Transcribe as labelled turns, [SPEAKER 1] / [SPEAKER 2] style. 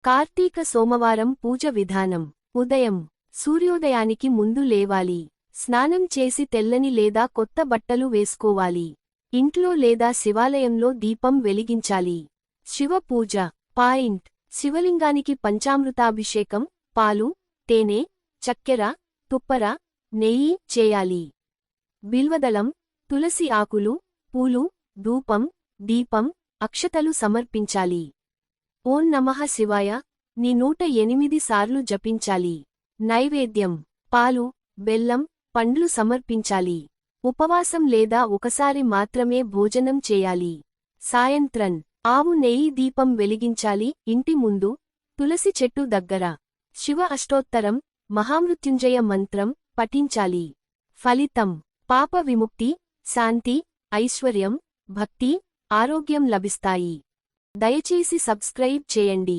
[SPEAKER 1] కార్తీక సోమవారం పూజ విధానం. ఉదయం సూర్యోదయానికి ముందు లేవాలి. స్నానం చేసి తెల్లని లేదా కొత్త బట్టలు వేసుకోవాలి. ఇంట్లో లేదా శివాలయంలో దీపం వెలిగించాలి. శివ పూజ. పాయింట్: శివలింగానికి పంచామృతాభిషేకం, పాలు, తేనె, చక్కెర, తుప్పర, నెయ్యి చేయాలి. బిల్వదళం, తులసి ఆకులు, పూలు, ధూపం, దీపం, అక్షతలు సమర్పించాలి. ఓం నమః శివాయ ని 108 సార్లు జపించాలి. నైవేద్యం: పాలు, బెల్లం, పండ్లు సమర్పించాలి. ఉపవాసం లేదా ఒకసారి మాత్రమే భోజనం చేయాలి. సాయంత్రం ఆవు నెయ్యి దీపం వెలిగించాలి. ఇంటి ముందు, తులసి చెట్టు దగ్గర. శివ అష్టోత్తరం, మహామృత్యుంజయ మంత్రం పఠించాలి. ఫలితం: పాప విముక్తి, శాంతి, ఐశ్వర్యం, భక్తి, ఆరోగ్యం లభిస్తాయి. దయచేసి సబ్స్క్రైబ్ చేయండి.